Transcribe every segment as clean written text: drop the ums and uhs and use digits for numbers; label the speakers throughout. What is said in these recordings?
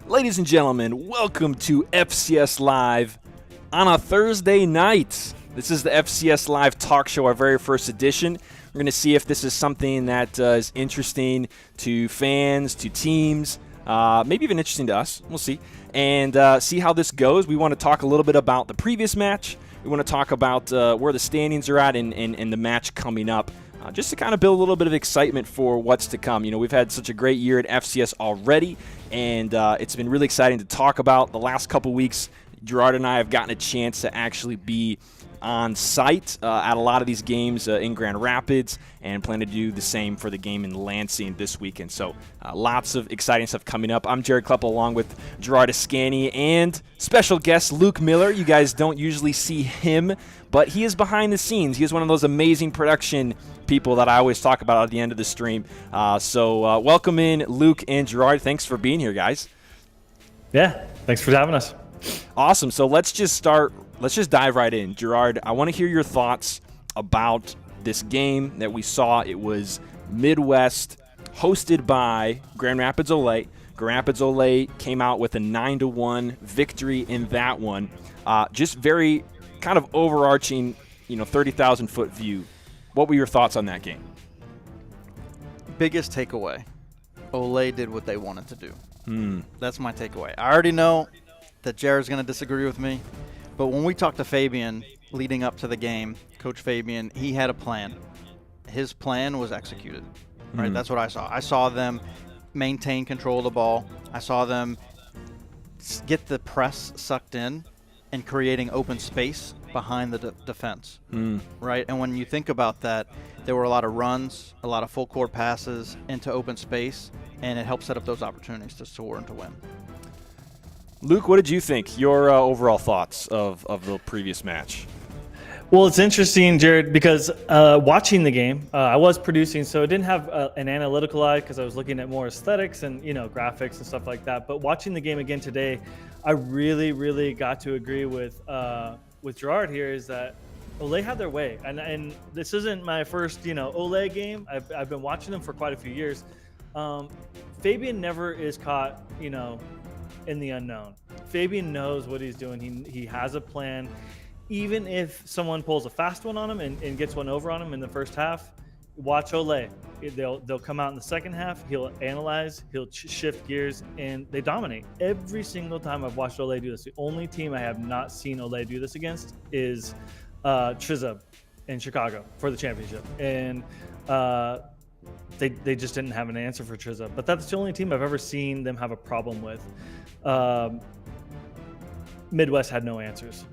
Speaker 1: Ladies and gentlemen, welcome to FCS Live on a Thursday night. This is the FCS Live Talk Show, our very first edition. We're going to see if this is something that is interesting to fans, to teams, maybe even interesting to us. We'll see. And see how this goes. We want to talk a little bit about the previous match. We want to talk about where the standings are at and the match coming up. Just to kind of build a little bit of excitement for what's to come. You know, we've had such a great year at FCS already, and it's been really exciting to talk about. The last couple weeks, Gerard and I have gotten a chance to actually be on site at a lot of these games in Grand Rapids, and plan to do the same for the game in Lansing this weekend. So lots of exciting stuff coming up. I'm Jared Kleppel along with Gerard Ascani and special guest Luke Miller. You guys don't usually see him, but he is behind the scenes. He is one of those amazing production people that I always talk about at the end of the stream. So welcome in Luke and Gerard. Thanks for being here, guys.
Speaker 2: Yeah, thanks for having us.
Speaker 1: Awesome. So let's just dive right in. Gerard, I want to hear your thoughts about this game that we saw. It was Midwest, hosted by Grand Rapids Olay. Grand Rapids Olay came out with a 9-1 victory in that one. Just very kind of overarching, 30,000-foot view. What were your thoughts on that game?
Speaker 3: Biggest takeaway, Olay did what they wanted to do. That's my takeaway. I already know that Jared's going to disagree with me, but when we talked to Fabian leading up to the game, Coach Fabian, he had a plan. His plan was executed. Right? That's what I saw. I saw them maintain control of the ball. I saw them get the press sucked in and creating open space behind the defense. Right? And when you think about that, there were a lot of runs, a lot of full court passes into open space, and it helped set up those opportunities to score and to win.
Speaker 1: Luke, what did you think? Your overall thoughts of the previous match?
Speaker 2: Well, it's interesting, Jared, because watching the game, I was producing, so I didn't have an analytical eye because I was looking at more aesthetics and graphics and stuff like that. But watching the game again today, I really, really got to agree with Gerard here. Is that Olay had their way, and this isn't my first Olay game. I've been watching them for quite a few years. Fabian never is caught in the unknown. Fabian knows what he's doing. He has a plan. Even if someone pulls a fast one on him and gets one over on him in the first half, watch Olay. They'll come out in the second half. He'll analyze. He'll shift gears, and they dominate every single time I've watched Olay do this. The only team I have not seen Olay do this against is Trizub in Chicago for the championship, and they just didn't have an answer for Trizub. But that's the only team I've ever seen them have a problem with. Midwest had no answers.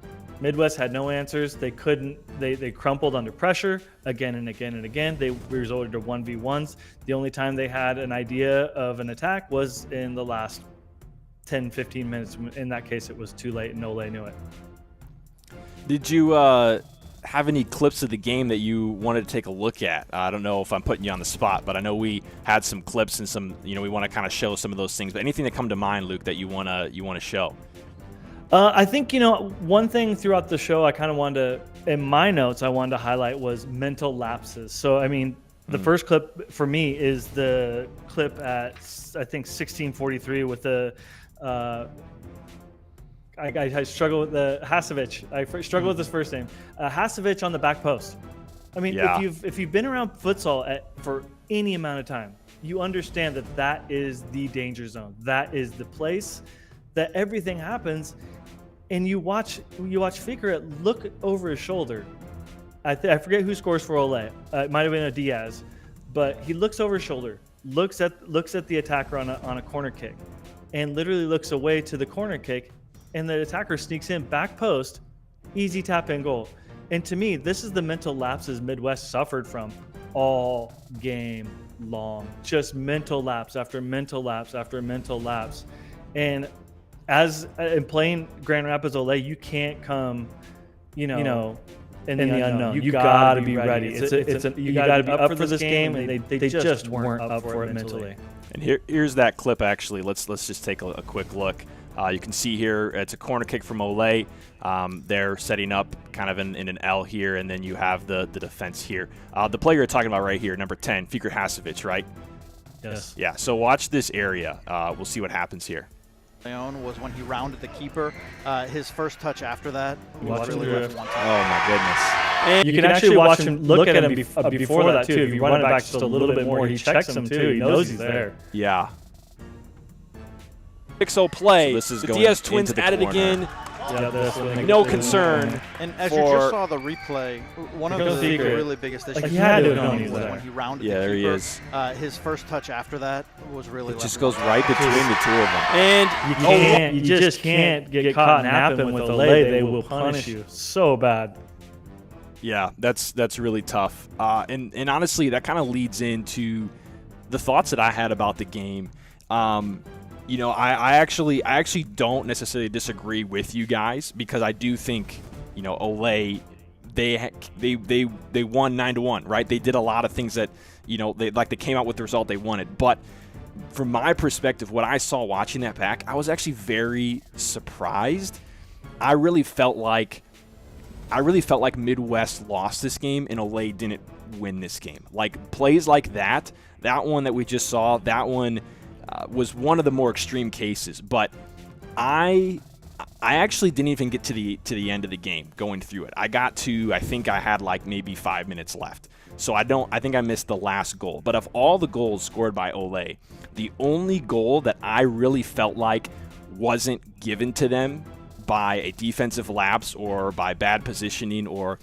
Speaker 2: They couldn't. They crumpled under pressure again and again and again. They resorted to 1v1s. The only time they had an idea of an attack was in the last 10, 15 minutes. In that case, it was too late and Olay knew it.
Speaker 1: Did you have any clips of the game that you wanted to take a look at? I don't know if I'm putting you on the spot, but I know we had some clips and some, we want to kind of show some of those things. But anything that come to mind, Luke, that you want to show?
Speaker 2: I think, one thing throughout the show I kind of wanted to, in my notes, I wanted to highlight was mental lapses. So, the first clip for me is the clip at, I think, 16:43 with the, I struggle with the Hasevich. I struggle with his first name. Hasevich on the back post. If you've been around futsal for any amount of time, you understand that is the danger zone. That is the place that everything happens. And you watch Fikret look over his shoulder I forget who scores for Ole. It might have been a Diaz, but he looks over his shoulder, looks at the attacker on a corner kick, and literally looks away to the corner kick, and the attacker sneaks in back post, easy tap in goal. And to me, this is the mental lapses Midwest suffered from all game long. Just mental lapse after mental lapse after mental lapse. And as in playing Grand Rapids Ole, you can't come, in the unknown. You got to be ready. You got to be up for this game, and they just weren't up for it mentally.
Speaker 1: And here's that clip. Actually, let's just take a quick look. You can see here it's a corner kick from Ole. They're setting up kind of in an L here, and then you have the defense here. The player you're talking about right here, number 10, Fikar Hasevich, right?
Speaker 2: Yes.
Speaker 1: Yeah, so watch this area. We'll see what happens here.
Speaker 3: Was when he rounded the keeper. His first touch after that was really
Speaker 2: it.
Speaker 3: one time.
Speaker 1: Oh, my goodness.
Speaker 2: And you can actually watch him look at him before that, too. If you run it back just a little bit more, he checks him, too. He knows he's there.
Speaker 1: Yeah. 6-0 play.
Speaker 4: So this is
Speaker 1: the
Speaker 4: going
Speaker 1: Diaz twins
Speaker 4: into the
Speaker 1: at it
Speaker 4: corner.
Speaker 1: again.
Speaker 2: Yeah,
Speaker 1: No concern.
Speaker 3: And as you
Speaker 1: for-
Speaker 3: just saw the replay, one of the
Speaker 2: Fikar.
Speaker 3: really biggest issues
Speaker 2: he had to have
Speaker 3: was
Speaker 2: known he was there.
Speaker 3: when he rounded
Speaker 4: Yeah,
Speaker 3: the
Speaker 4: there he
Speaker 3: keeper.
Speaker 4: is.
Speaker 3: His first touch after that was really
Speaker 4: It just
Speaker 3: left
Speaker 4: goes
Speaker 3: wide.
Speaker 4: right between the two of them.
Speaker 1: And
Speaker 2: You just can't get caught napping with Ole. They will punish you so bad.
Speaker 1: yeah, that's really tough. And honestly, that kind of leads into the thoughts that I had about the game. I actually don't necessarily disagree with you guys, because I do think, Ole, they won 9-1, right? They did a lot of things that, they came out with the result they wanted. But from my perspective, what I saw watching that back, I was actually very surprised. I really felt like Midwest lost this game and Ole didn't win this game. Like, plays like that one that we just saw, that one was one of the more extreme cases. But I actually didn't even get to the end of the game going through it. I think I had like maybe 5 minutes left. So I think I missed the last goal. But of all the goals scored by Ole, the only goal that I really felt like wasn't given to them by a defensive lapse or by bad positioning, or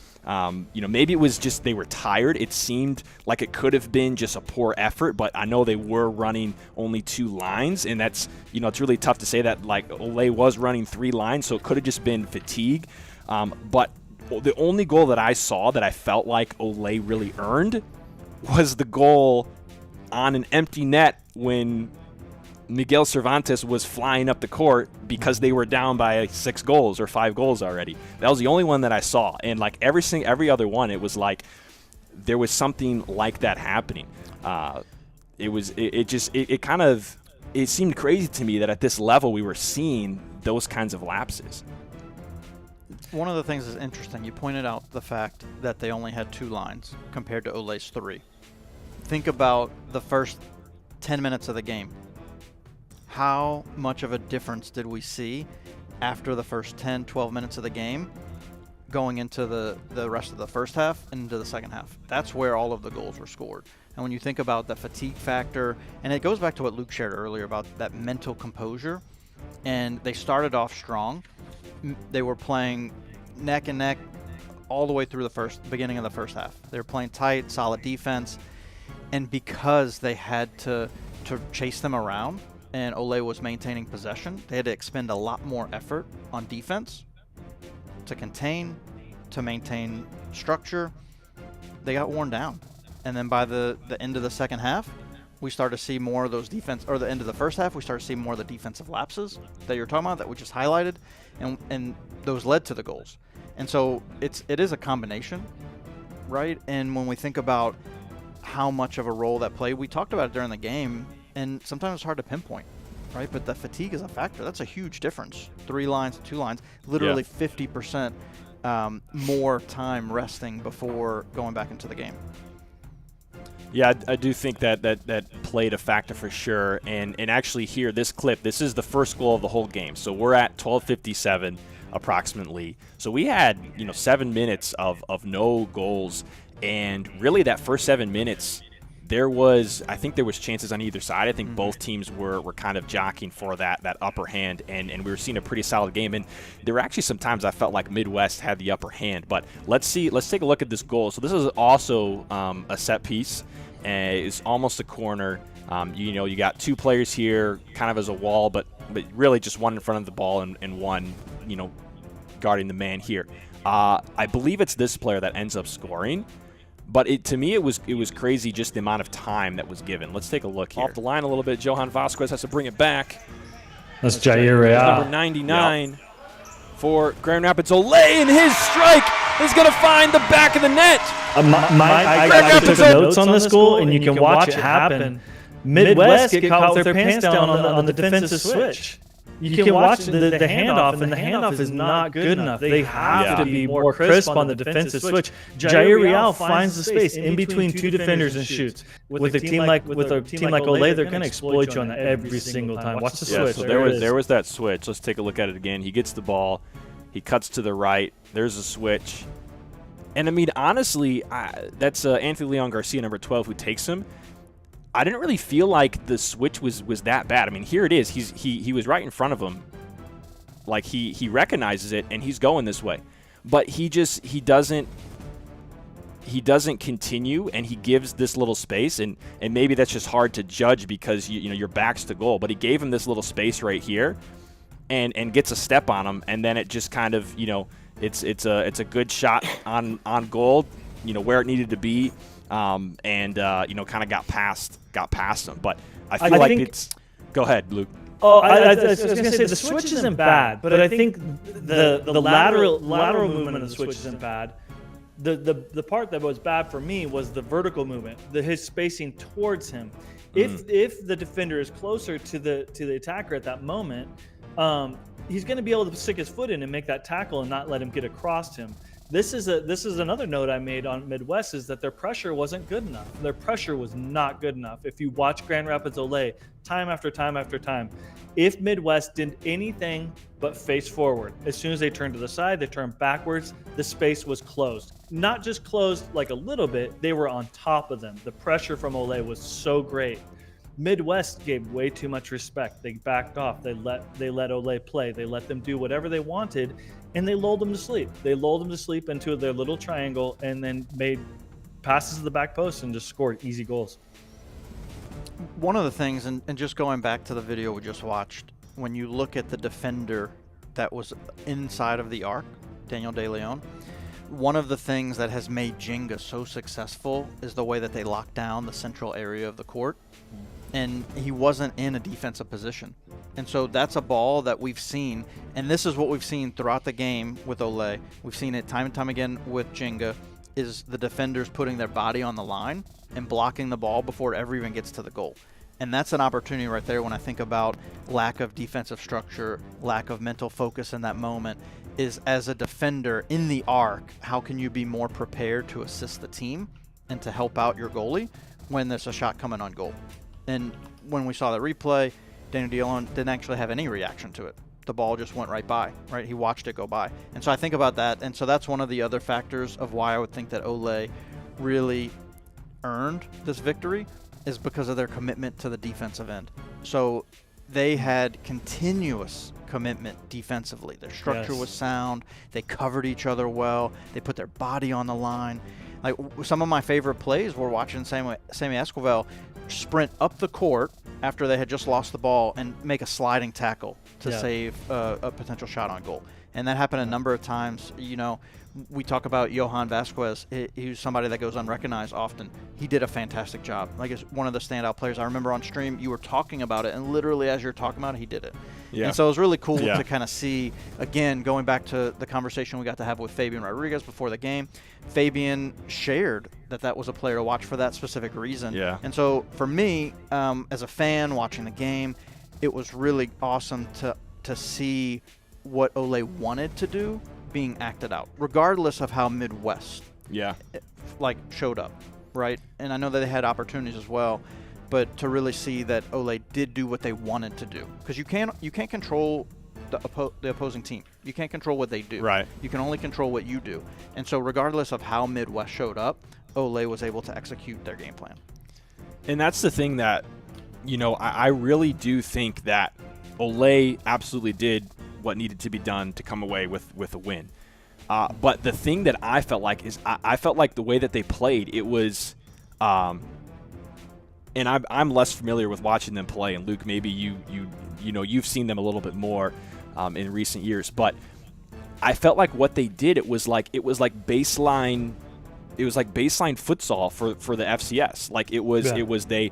Speaker 1: maybe it was just they were tired. It seemed like it could have been just a poor effort, but I know they were running only 2 lines, and that's, it's really tough to say that. Like, Ole was running 3 lines, so it could have just been fatigue. But the only goal that I saw that I felt like Ole really earned was the goal on an empty net when Miguel Cervantes was flying up the court because they were down by 6 goals or 5 goals already. That was the only one that I saw. And like every other one, it was like there was something like that happening. It seemed crazy to me that at this level we were seeing those kinds of lapses.
Speaker 3: One of the things that's interesting, you pointed out the fact that they only had 2 lines compared to Ole's 3. Think about the first 10 minutes of the game. How much of a difference did we see after the first 10, 12 minutes of the game going into the rest of the first half and into the second half? That's where all of the goals were scored. And when you think about the fatigue factor, and it goes back to what Luke shared earlier about that mental composure, and they started off strong. They were playing neck and neck all the way through the beginning of the first half. They were playing tight, solid defense, and because they had to chase them around, and Ole was maintaining possession, they had to expend a lot more effort on defense to contain, to maintain structure. They got worn down. And then by the end of the second half, we started to see more of those or the end of the first half, we started to see more of the defensive lapses that you're talking about that we just highlighted, and those led to the goals. And so it is a combination, right? And when we think about how much of a role that played, we talked about it during the game, and sometimes it's hard to pinpoint, right? But the fatigue is a factor. That's a huge difference. 3 lines, 2 lines, literally 50% more time resting before going back into the game.
Speaker 1: Yeah, I do think that played a factor for sure. And actually here, this clip, this is the first goal of the whole game. So we're at 12:57 approximately. So we had 7 minutes of no goals. And really that first 7 minutes, I think there was chances on either side. I think both teams were kind of jockeying for that upper hand, and we were seeing a pretty solid game. And there were actually some times I felt like Midwest had the upper hand. But let's take a look at this goal. So this is also a set piece, and it's almost a corner. You got two players here, kind of as a wall, but really just one in front of the ball and one, guarding the man here. I believe it's this player that ends up scoring. But to me, it was crazy just the amount of time that was given. Let's take a look here. Off the line a little bit, Johan Vasquez has to bring it back.
Speaker 2: That's Jair Real.
Speaker 1: Number 99 for Grand Rapids. Ole, and his strike is going to find the back of the net.
Speaker 2: I took notes on this goal, and you can watch it happen. Midwest get caught with their pants down on the defensive switch. You can watch the handoff, and the handoff is not good enough. They have to be more crisp on the defensive switch. Jair Real finds the space in between two defenders and shoots. With a team like Ole, they're going to exploit you on that every single time. Watch the switch.
Speaker 1: So there was that switch. Let's take a look at it again. He gets the ball. He cuts to the right. There's a switch. And, I mean, honestly, that's Anthony Leon Garcia, number 12, who takes him. I didn't really feel like the switch was that bad. I mean, here it is. He was right in front of him. Like, he recognizes it, and he's going this way. But he doesn't continue, and he gives this little space, and maybe that's just hard to judge because your back's to goal. But he gave him this little space right here, and gets a step on him, and then it just kind of it's a good shot on goal, where it needed to be. Kind of got past him. But I feel like it's – go ahead, Luke.
Speaker 2: Oh, I was going to say the switch isn't bad, but I think the lateral movement of the switch isn't bad. The part that was bad for me was the vertical movement, his spacing towards him. If the defender is closer to the attacker at that moment, he's going to be able to stick his foot in and make that tackle and not let him get across him. This is another note I made on Midwest, is that their pressure wasn't good enough. Their pressure was not good enough. If you watch Grand Rapids Ole time after time after time, if Midwest did anything but face forward, as soon as they turned to the side, they turned backwards, the space was closed. Not just closed like a little bit, they were on top of them. The pressure from Ole was so great. Midwest gave way too much respect. They backed off. They let Ole play. They let them do whatever they wanted, and they lulled them to sleep. They lulled them to sleep into their little triangle, and then made passes to the back post and just scored easy goals.
Speaker 3: One of the things, and just going back to the video we just watched, when you look at the defender that was inside of the arc, Daniel De Leon, one of the things that has made Jenga so successful is the way that they lock down the central area of the court. And he wasn't in a defensive position. And so that's a ball that we've seen, and this is what we've seen throughout the game with Ole. We've seen it time and time again with Jenga, is the defenders putting their body on the line and blocking the ball before it ever even gets to the goal. And that's an opportunity right there when I think about lack of defensive structure, lack of mental focus in that moment, is as a defender in the arc, how can you be more prepared to assist the team and to help out your goalie when there's a shot coming on goal? And when we saw the replay, Daniel Dillon didn't actually have any reaction to it. The ball just went right by, right? He watched it go by. And so I think about that. And so that's one of the other factors of why I would think that Ole really earned this victory, is because of their commitment to the defensive end. So they had continuous commitment defensively. Their structure was sound. They covered each other well. They put their body on the line. Like, some of my favorite plays were watching Sammy Esquivel sprint up the court after they had just lost the ball and make a sliding tackle to save a potential shot on goal. And that happened a number of times. We talk about Johan Vasquez. He's somebody that goes unrecognized often. He did a fantastic job. Like, it's one of the standout players. I remember on stream you were talking about it, and literally as you're talking about it, he did it. Yeah. And so it was really cool to kind of see, again, going back to the conversation we got to have with Fabian Rodriguez before the game. Fabian shared that was a player to watch for that specific reason. Yeah. And so for me, as a fan watching the game, it was really awesome to see what Ole wanted to do being acted out, regardless of how Midwest showed up, right? And I know that they had opportunities as well, but to really see that Ole did do what they wanted to do, because you can't control the opposing team. You can't control what they do. Right. You can only control what you do. And so regardless of how Midwest showed up, Ole was able to execute their game plan.
Speaker 1: And that's the thing that, I really do think that Ole absolutely did what needed to be done to come away with a win. But the thing that I felt like is I felt like the way that they played, it was, and I'm less familiar with watching them play. And Luke, maybe you've seen them a little bit more in recent years, but I felt like what they did, it was like baseline futsal for the FCS. Like it was they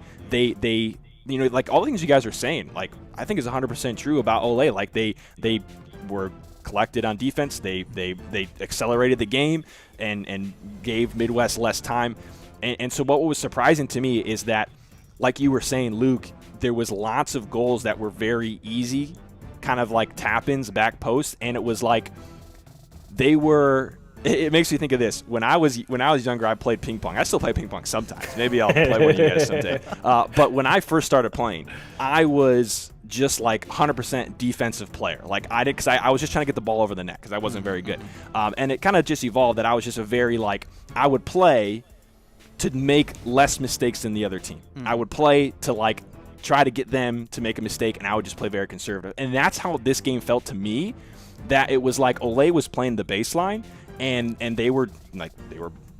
Speaker 1: like all the things you guys are saying, like I think is 100% true about Ole. Like they were collected on defense. They accelerated the game and gave Midwest less time. And so what was surprising to me is that, like you were saying, Luke, there was lots of goals that were very easy, kind of like tap-ins, back posts, and it was like they were. It makes me think of this. When I was younger, I played ping pong. I still play ping pong sometimes. Maybe I'll play one of you guys someday. But when I first started playing, I was just like 100% defensive player. Like because I was just trying to get the ball over the net because I wasn't very good. And it kind of just evolved that I was just a very I would play to make less mistakes than the other team. I would play to try to get them to make a mistake, and I would just play very conservative. And that's how this game felt to me. That it was like Ole was playing the baseline. And they were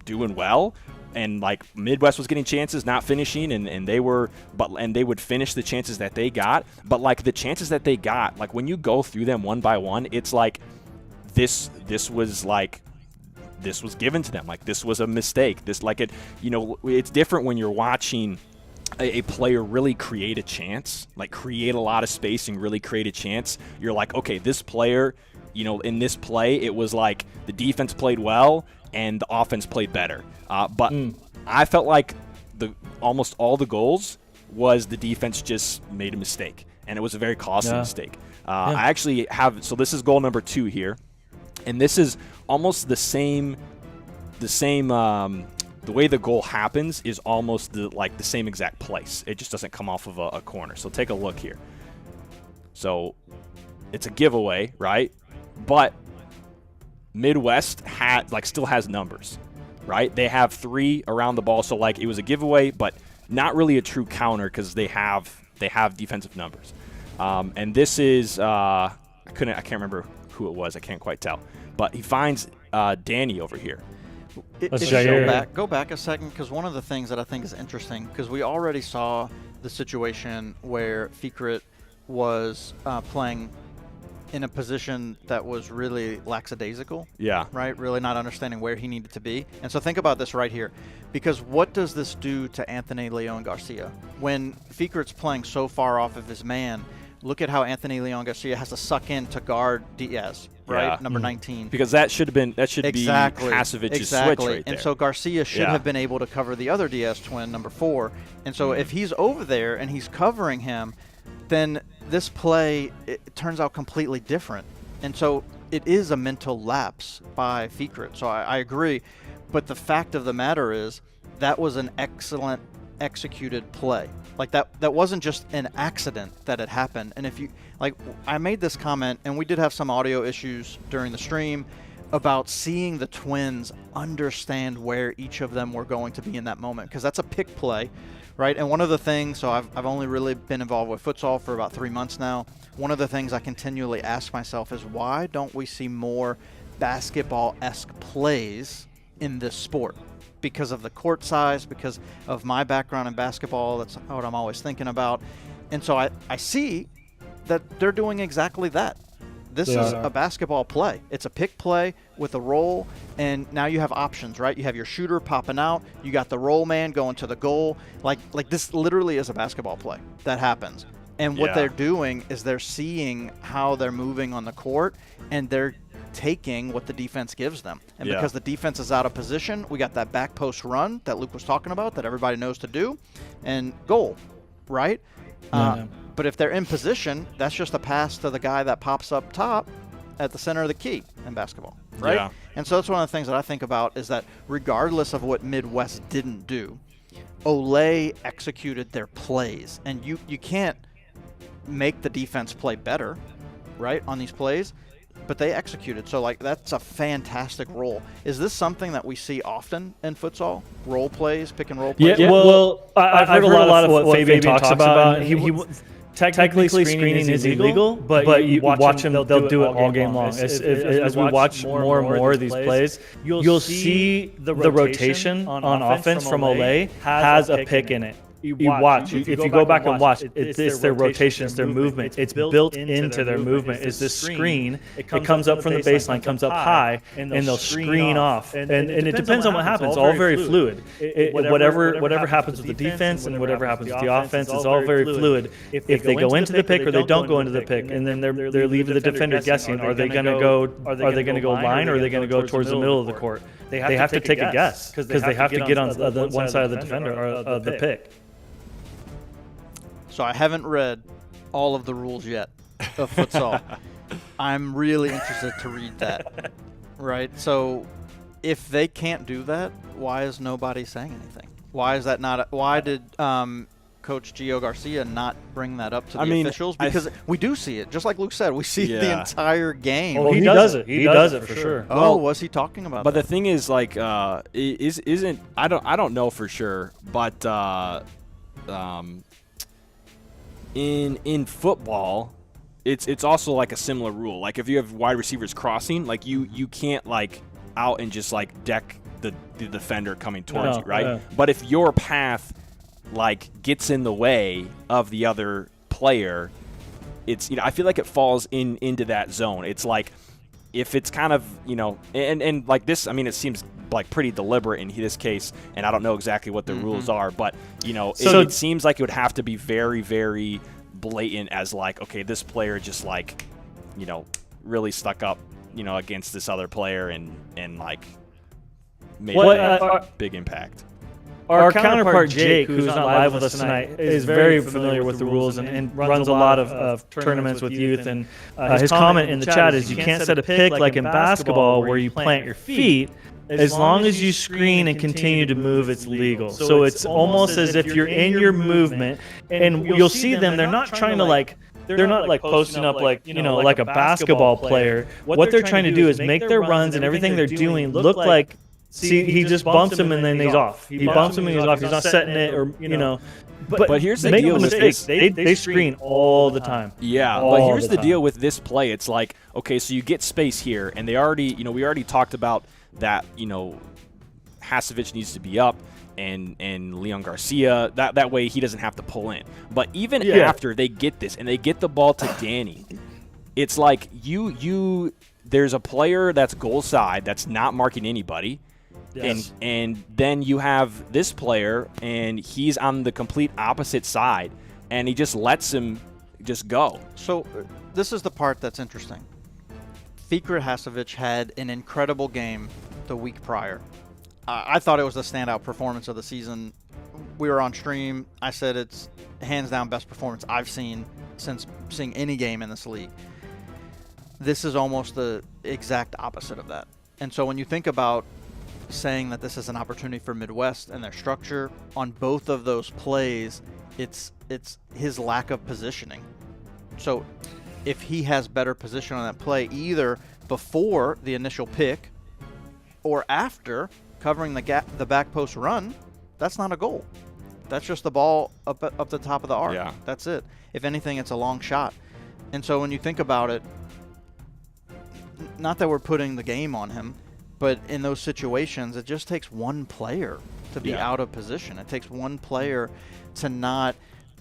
Speaker 1: doing well, and Midwest was getting chances, not finishing, and they would finish the chances that they got. But the chances that they got, when you go through them one by one, it's this was given to them. This was a mistake. It's different when you're watching a player really create a chance, create a lot of space and really create a chance. You're like, okay, this player, in this play, it was the defense played well and the offense played better. But I felt like almost all the goals was the defense just made a mistake, and it was a very costly mistake. I actually have, so this is goal number 2 here, and this is almost the same. The way the goal happens is almost the same exact place. It just doesn't come off of a corner. So take a look here. So it's a giveaway, right? But Midwest still has numbers, right? They have 3 around the ball. So it was a giveaway, but not really a true counter because they have defensive numbers. And this is I can't remember who it was. I can't quite tell. But he finds Danny over here.
Speaker 3: Go back a second, because one of the things that I think is interesting, because we already saw the situation where Fikret was playing in a position that was really lackadaisical.
Speaker 1: Yeah.
Speaker 3: Right? Really not understanding where he needed to be. And so think about this right here. Because what does this do to Anthony Leon Garcia? When Fikret's playing so far off of his man, look at how Anthony Leon Garcia has to suck in to guard Diaz, right? Number 19.
Speaker 1: Because that should be Hasevic's switch right there.
Speaker 3: And so Garcia should have been able to cover the other Diaz twin, number 4. And so if he's over there and he's covering him, then this play, it turns out completely different. And so it is a mental lapse by Fikret. So I agree. But the fact of the matter is that was an excellent executed play. That wasn't just an accident that it happened. And if you I made this comment, and we did have some audio issues during the stream about seeing the twins understand where each of them were going to be in that moment, because that's a pick play, right? And one of the things, so I've only really been involved with futsal for about 3 months now. One of the things I continually ask myself is, why don't we see more basketball-esque plays in this sport? Because of the court size, because of my background in basketball, that's what I'm always thinking about. And so I see that they're doing exactly that. This is a basketball play. It's a pick play with a roll, and now you have options, right? You have your shooter popping out. You got the roll man going to the goal. Like this literally is a basketball play that happens. And what they're doing is they're seeing how they're moving on the court, and they're taking what the defense gives them. And because the defense is out of position, we got that back post run that Luke was talking about that everybody knows to do, and goal, right? But if they're in position, that's just a pass to the guy that pops up top at the center of the key in basketball, right? Yeah. And so that's one of the things that I think about, is that regardless of what Midwest didn't do, Ole executed their plays. And you can't make the defense play better, right, on these plays. but they executed. So, like, that's a fantastic role. Is this something that we see often in futsal? Role plays, pick and roll plays?
Speaker 2: Yeah, well, I've heard a lot of what Fabian talks about. He technically screening is illegal, but you watch them, they'll do it all game long. As we watch more and more of these plays, you'll see the rotation on offense from Olay has a pick in it. You watch. If you go back and watch, it's their rotations, their movement. It's built into their movement. Is this screen? It comes up from the baseline, comes up high, and they'll screen off. And it depends on what happens. It's all very fluid. Whatever happens with the defense and whatever happens with the offense is all very fluid. If they go into the pick or they don't go into the pick, and then they're leaving the defender guessing, are they going to go line or are they going to go towards the middle of the court? They have to take a guess because they have to get on the one side of the defender or of the pick.
Speaker 3: So I haven't read all of the rules yet of futsal. I'm really interested to read that, right? So if they can't do that, why is nobody saying anything? Why is that not? Why did Coach Gio Garcia not bring that up to the officials? Because we do see it. Just like Luke said, we see the entire game.
Speaker 2: Oh, he does it. He does it for sure.
Speaker 3: Oh, well, was he talking about
Speaker 1: but
Speaker 3: that?
Speaker 1: The thing is, like, isn't I don't know for sure, but in football, it's also like a similar rule. Like if you have wide receivers crossing, like you can't like out and just like deck the defender coming towards you, right? But if your path like gets in the way of the other player, it's I feel like it falls into that zone. It's like if it's kind of and like this, I mean, it seems like pretty deliberate in this case, and I don't know exactly what the rules are, but it seems like it would have to be very, very blatant as like, okay, this player just like really stuck up against this other player and like made a big impact.
Speaker 2: Our counterpart Jake, who's not live with us tonight, is very familiar with the rules and runs a lot of tournaments with youth. And his comment in the chat is, you can't set a pick like in basketball where you plant your feet. As long as you screen and continue to move, it's legal. So it's almost as if you're in your movement, and you'll see them. They're not trying to they're not like posting up like like a basketball player. What they're trying to do is make their runs and everything they're doing look like. See, he just bumps him and then he's off. He bumps him and he's off. He's not setting it or But here's the deal with this. They screen all the time.
Speaker 1: Yeah, but here's the deal with this play. It's like, okay, so you get space here, and they already, we already talked about that, Hasevich needs to be up, and Leon Garcia, that way he doesn't have to pull in. But even after they get this, and they get the ball to Danny, it's like there's a player that's goal side that's not marking anybody. Yes. And then you have this player, and he's on the complete opposite side, and he just lets him just go.
Speaker 3: So this is the part that's interesting. Fikret Hasevich had an incredible game the week prior. I thought it was the standout performance of the season. We were on stream. I said it's hands down best performance I've seen since seeing any game in this league. This is almost the exact opposite of that. And so when you think about saying that this is an opportunity for Midwest and their structure, on both of those plays, it's his lack of positioning. So if he has better position on that play, either before the initial pick or after covering the back post run, that's not a goal. That's just the ball up the top of the arc.
Speaker 1: Yeah.
Speaker 3: That's it. If anything, it's a long shot. And so when you think about it, not that we're putting the game on him, but in those situations, it just takes one player to be out of position. It takes one player to not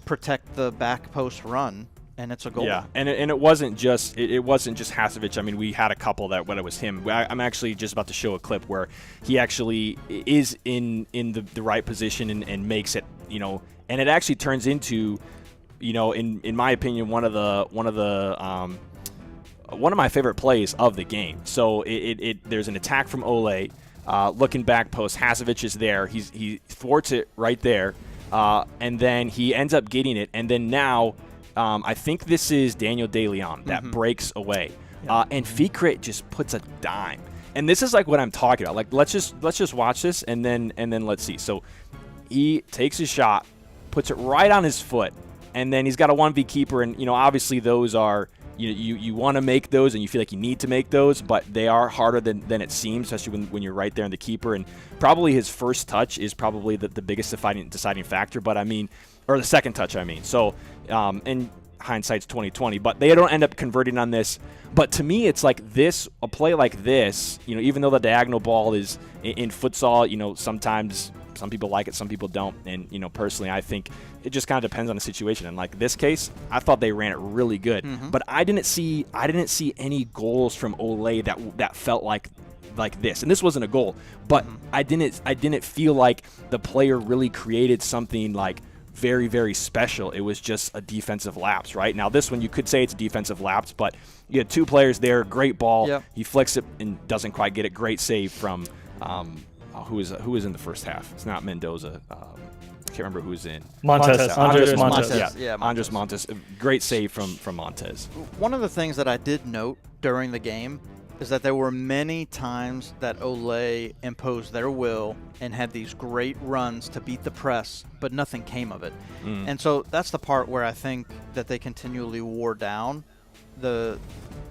Speaker 3: protect the back post run, and it's a goal.
Speaker 1: Yeah, and it wasn't just Hasevich. I mean, we had a couple that when it was him. I'm actually just about to show a clip where he actually is in the right position and makes it. And it actually turns into, in my opinion, one of my favorite plays of the game. So there's an attack from Olay, looking back post. Hasevich is there. He thwarts it right there, and then he ends up getting it. And then now, I think this is Daniel De Leon that breaks away, and Fikret just puts a dime. And this is like what I'm talking about. Like let's just watch this and then let's see. So he takes his shot, puts it right on his foot, and then he's got a 1v keeper, and obviously those are. you want to make those, and you feel like you need to make those, but they are harder than it seems, especially when you're right there in the keeper. And probably his first touch is probably the biggest deciding factor. But I mean, or the second touch, I mean. So, and hindsight's 2020, but they don't end up converting on this. But to me, it's like this, a play like this, even though the diagonal ball is in futsal, sometimes some people like it, some people don't. And, personally, I think it just kind of depends on the situation. And like this case, I thought they ran it really good, but I didn't see any goals from Ole that felt like this. And this wasn't a goal, but I didn't feel like the player really created something like very, very special. It was just a defensive lapse, right? Now this one, you could say it's a defensive lapse, but you had two players there, great ball. Yep. He flicks it and doesn't quite get it. Great save from who was in the first half. It's not Mendoza. I can't remember who's in.
Speaker 2: Andres Montes.
Speaker 3: Yeah,
Speaker 1: Andres Montes. Great save from Montes.
Speaker 3: One of the things that I did note during the game is that there were many times that Ole imposed their will and had these great runs to beat the press, but nothing came of it. And so that's the part where I think that they continually wore down the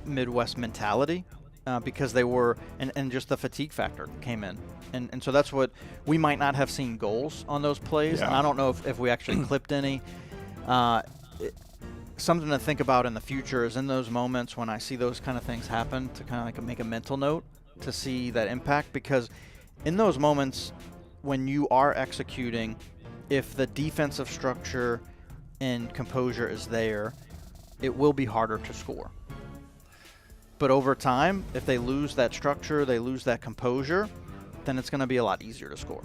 Speaker 3: Midwest mentality because they were, and just the fatigue factor came in. And so that's what, we might not have seen goals on those plays, and I don't know if we actually clipped any. Something to think about in the future is in those moments when I see those kind of things happen, to kind of like make a mental note to see that impact, because in those moments when you are executing, if the defensive structure and composure is there, it will be harder to score. But over time, if they lose that structure, they lose that composure, then it's going to be a lot easier to score.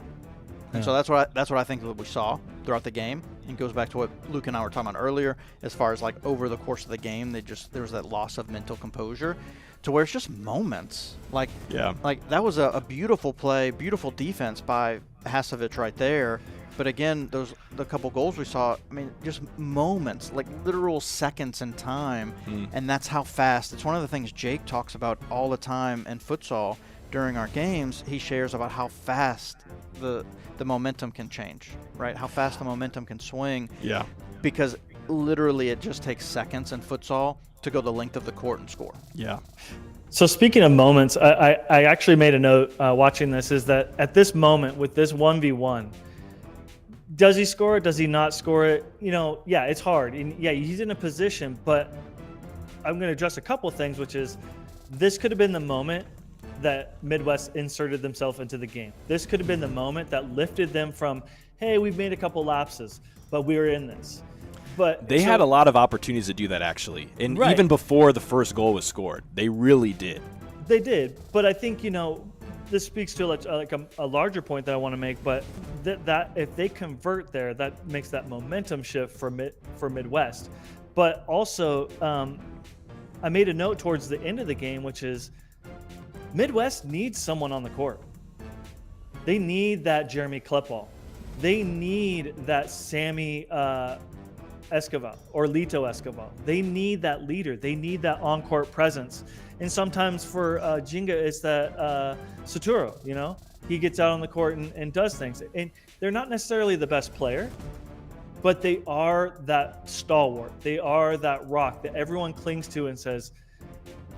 Speaker 3: And so that's what I think that we saw throughout the game. And goes back to what Luke and I were talking about earlier, as far as like over the course of the game, there was that loss of mental composure, to where it's just moments. Like that was a beautiful play, beautiful defense by Hasevich right there. But again, the couple goals we saw, I mean, just moments, like literal seconds in time, and that's how fast. It's one of the things Jake talks about all the time in futsal during our games. He shares about how fast the momentum can change, right? How fast the momentum can swing. Yeah. Because literally it just takes seconds in futsal to go the length of the court and score.
Speaker 1: Yeah.
Speaker 2: So speaking of moments, I actually made a note watching this, is that at this moment with this 1v1, does he score it? Does he not score it? Yeah, it's hard. And yeah, he's in a position, but I'm going to address a couple things, which is this could have been the moment that Midwest inserted themselves into the game. This could have been the moment that lifted them from, hey, we've made a couple lapses, but we were in this. But
Speaker 1: they had a lot of opportunities to do that, actually. And even before the first goal was scored, they really did.
Speaker 2: They did. But I think, this speaks to a larger point that I want to make, but that if they convert there, that makes that momentum shift for Midwest. But also, I made a note towards the end of the game, which is Midwest needs someone on the court. They need that Jeremy Klepal. They need that Sammy Escobar or Lito Escobar. They need that leader. They need that on-court presence. And sometimes for Jinga, it's that Saturo, he gets out on the court and does things. And they're not necessarily the best player, but they are that stalwart. They are that rock that everyone clings to and says,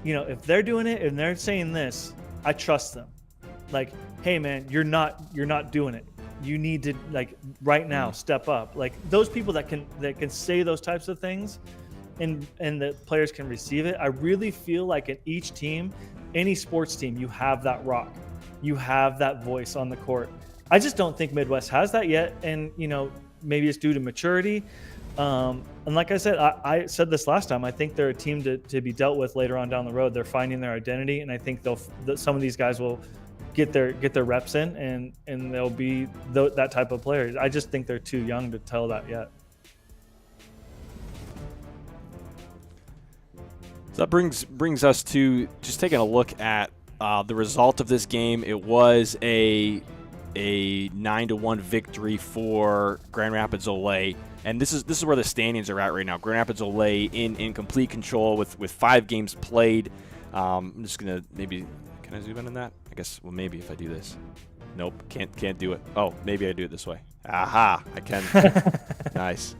Speaker 2: if they're doing it and they're saying this, I trust them. Like, hey man, you're not doing it. You need to, like, right now step up. Like those people that can say those types of things, and the players can receive it. I really feel like in each team, any sports team, you have that rock. You have that voice on the court. I just don't think Midwest has that yet, and maybe it's due to maturity. And like I said, I said this last time, I think they're a team to be dealt with later on down the road. They're finding their identity, and I think some of these guys will get their reps in, and they'll be that type of player. I just think they're too young to tell that yet.
Speaker 1: So that brings us to just taking a look at the result of this game. It was a 9-1 victory for Grand Rapids Ole, and this is where the standings are at right now. Grand Rapids Ole in complete control with 5 games played. I'm just gonna can I zoom in on that? I guess maybe if I do this. Nope, can't do it. Oh, maybe I do it this way. Aha, I can. Nice.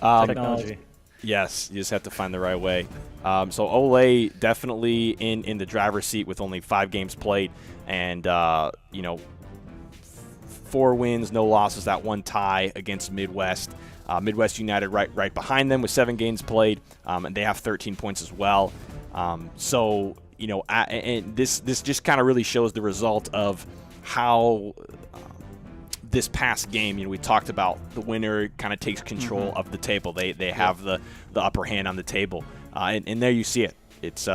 Speaker 2: Technology.
Speaker 1: Yes, you just have to find the right way. So Ole definitely in the driver's seat with only 5 games played, and 4 wins, no losses. That one tie against Midwest. Midwest United right behind them with 7 games played, and they have 13 points as well. And this just kind of really shows the result of how this past game, we talked about the winner kind of takes control of the table. They have the upper hand on the table, and there you see it. It's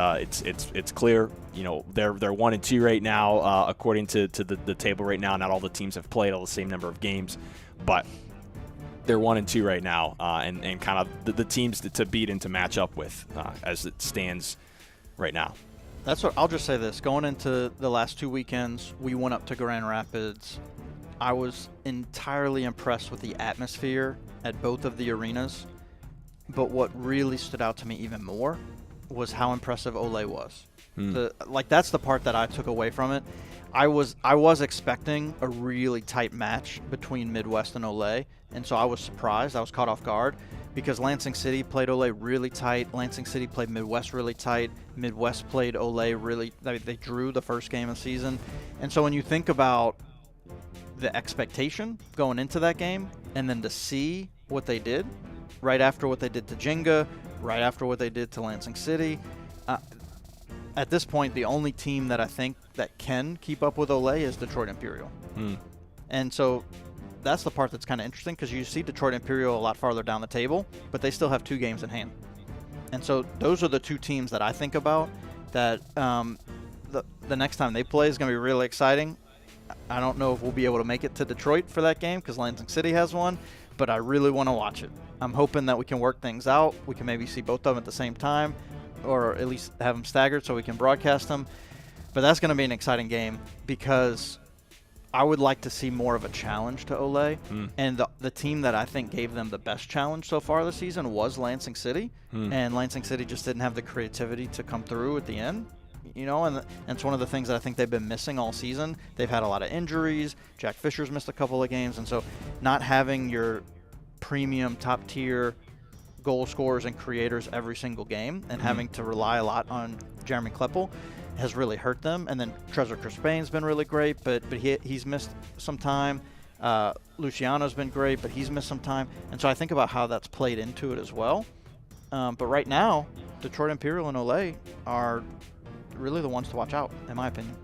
Speaker 1: clear. They're 1-2 right now, according to the table right now. Not all the teams have played all the same number of games, but they're 1-2 right now, and kind of the teams to beat and to match up with as it stands right now.
Speaker 3: That's what I'll just say this. Going into the last 2 weekends, we went up to Grand Rapids. I was entirely impressed with the atmosphere at both of the arenas. But what really stood out to me even more was how impressive Ole was. That's the part that I took away from it. I was expecting a really tight match between Midwest and Ole, and so I was surprised. I was caught off guard because Lansing City played Ole really tight. Lansing City played Midwest really tight. Midwest played Ole really. They drew the first game of the season, and so when you think about the expectation going into that game, and then to see what they did right after what they did to Jenga, right after what they did to Lansing City. At this point, the only team that I think that can keep up with Ole is Detroit Imperial. And so that's the part that's kind of interesting because you see Detroit Imperial a lot farther down the table, but they still have 2 games in hand. And so those are the 2 teams that I think about that the next time they play is going to be really exciting. I don't know if we'll be able to make it to Detroit for that game because Lansing City has one, but I really want to watch it. I'm hoping that we can work things out. We can maybe see both of them at the same time, or at least have them staggered so we can broadcast them. But that's going to be an exciting game because I would like to see more of a challenge to Ole. And the team that I think gave them the best challenge so far this season was Lansing City. And Lansing City just didn't have the creativity to come through at the end. And it's one of the things that I think they've been missing all season. They've had a lot of injuries. Jack Fisher's missed a couple of games. And so not having your premium top-tier goal scorers and creators every single game and having to rely a lot on Jeremy Kleppel has really hurt them. And then Trezor Crispain's been really great, but he's missed some time. Luciano's been great, but he's missed some time. And so I think about how that's played into it as well. But right now, Detroit Imperial and Ole are really the ones to watch out, in my opinion.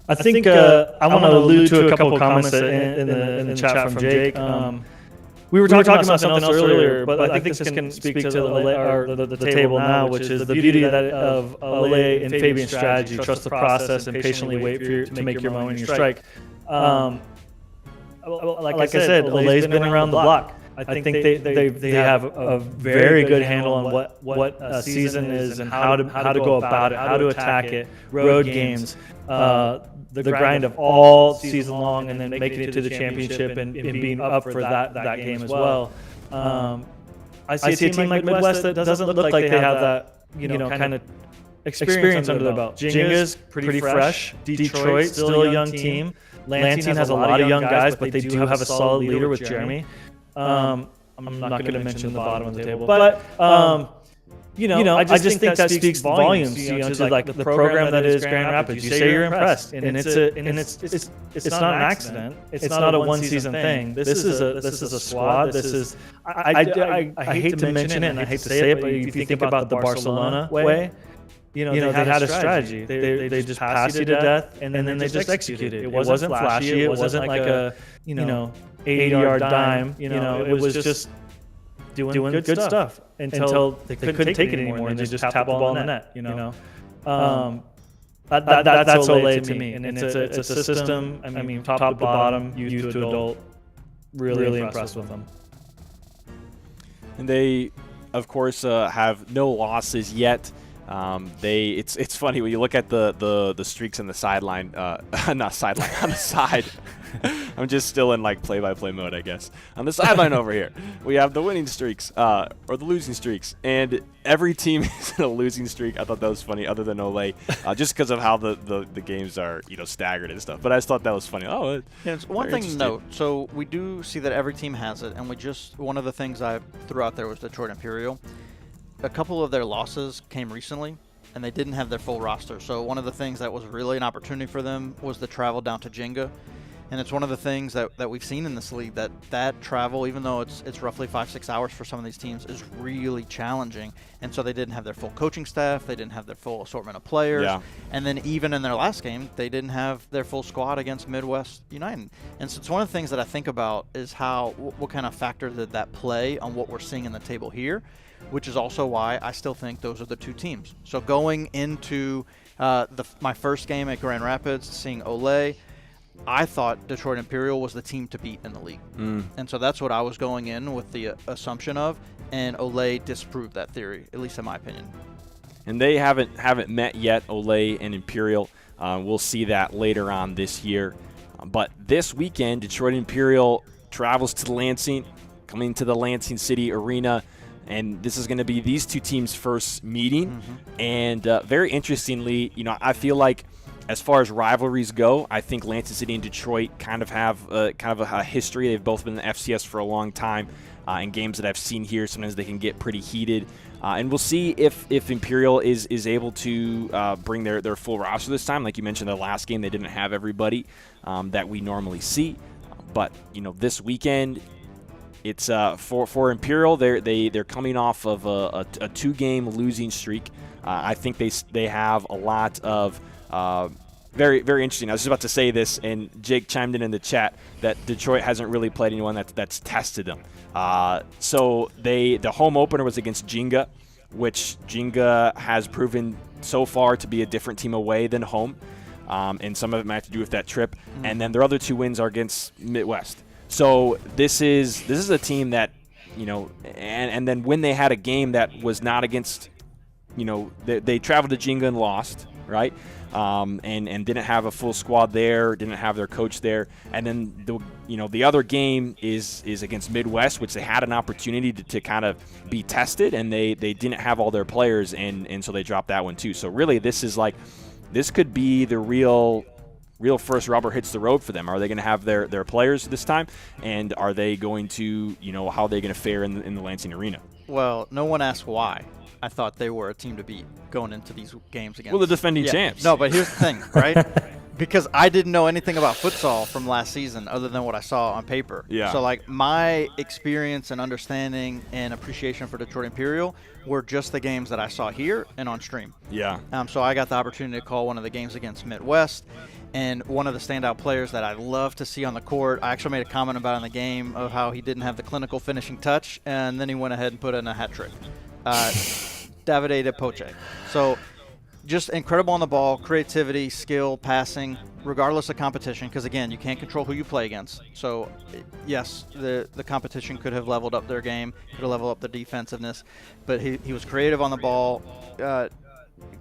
Speaker 2: I think I want to allude to a couple of comments in the chat from Jake. We were talking about something else earlier, but I think this can speak to the table now, which is the beauty of Ole and Fabian's strategy. Trust the process and patiently wait to make your moment and your strike. Like I said, Ole's been around the block. I think they have a very good handle on what a season is and how to go about it, how to attack it, road games, the grind of all season long, and then making it to the championship and being up for that game as well. I see a team like Midwest that doesn't look like they have that kind of experience under their belt. Jenga's pretty fresh. Detroit still a young team. Lansing has a lot of young guys, but they do have a solid leader with Jeremy. I'm not going to mention the bottom of the table, but I just think that speaks volumes to like the program that is Grand Rapids. You say you're impressed, and it's not an accident. It's not a one season thing. This is a squad. This is I hate to mention it and I hate to say it, but if you think about the Barcelona way. They had a strategy. They just pass you to death, and then they just execute it. It wasn't flashy. It wasn't like a 80-yard dime. It was just doing good stuff until they couldn't take it anymore, and they just tapped the ball in the net. That's Ole to me, and it's a system. I mean, top to bottom, youth to adult. Really impressed with them.
Speaker 1: And they, of course, have no losses yet. It's funny when you look at the streaks on the sideline, not sideline, on the side. I'm just still in like play-by-play mode, I guess. On the sideline over here, we have the winning streaks or the losing streaks, and every team is in a losing streak. I thought that was funny, other than Ole, just because of how the games are staggered and stuff. But I just thought that was funny. Oh,
Speaker 3: yeah, it's one thing to note. So we do see that every team has it, and one of the things I threw out there was Detroit Imperial. A couple of their losses came recently, and they didn't have their full roster. So one of the things that was really an opportunity for them was the travel down to Jenga. And it's one of the things that we've seen in this league, that travel, even though it's roughly 5-6 hours for some of these teams, is really challenging. And so they didn't have their full coaching staff. They didn't have their full assortment of players.
Speaker 1: Yeah.
Speaker 3: And then even in their last game, they didn't have their full squad against Midwest United. And so it's one of the things that I think about is what kind of factor did that play on what we're seeing in the table here, which is also why I still think those are the two teams. So going into my first game at Grand Rapids, seeing Ole, I thought Detroit Imperial was the team to beat in the league. And so that's what I was going in with the assumption of, and Ole disproved that theory, at least in my opinion.
Speaker 1: And they haven't met yet, Ole and Imperial. We'll see that later on this year. But this weekend, Detroit Imperial travels to Lansing, coming to the Lansing City Arena. And this is going to be these two teams' first meeting. And very interestingly, I feel like as far as rivalries go, I think Lansing City and Detroit kind of have a history. They've both been in the FCS for a long time. In games that I've seen here, sometimes they can get pretty heated. And we'll see if Imperial is able to bring their full roster this time. Like you mentioned, the last game they didn't have everybody that we normally see. But this weekend, it's for Imperial. They're coming off of a 2-game losing streak. I think they have a lot of very, very interesting. I was just about to say this, and Jake chimed in the chat that Detroit hasn't really played anyone that's tested them. So the home opener was against Jenga, which Jenga has proven so far to be a different team away than home, and some of it might have to do with that trip. And then their other 2 wins are against Midwest. So this is a team that and then when they had a game that was not against, they traveled to Jenga and lost, right? And didn't have a full squad there, didn't have their coach there, and then the other game is against Midwest, which they had an opportunity to kind of be tested, and they didn't have all their players, and so they dropped that one too. So really, this could be the real first rubber hits the road for them. Are they going to have their players this time, and are they going to how are they going to fare in the Lansing Arena?
Speaker 3: Well, no one asked why. I thought they were a team to beat going into these games against.
Speaker 1: Well, the defending champs.
Speaker 3: No, but here's the thing, right? Because I didn't know anything about futsal from last season other than what I saw on paper.
Speaker 1: Yeah.
Speaker 3: So, my experience and understanding and appreciation for Detroit Imperial were just the games that I saw here and on stream.
Speaker 1: Yeah.
Speaker 3: So I got the opportunity to call one of the games against Midwest. And one of the standout players that I love to see on the court, I actually made a comment about in the game of how he didn't have the clinical finishing touch, and then he went ahead and put in a hat trick. Davide De Poche. So just incredible on the ball, creativity, skill, passing, regardless of competition, because, again, you can't control who you play against. So, yes, the competition could have leveled up their game, could have leveled up the defensiveness, but he was creative on the ball,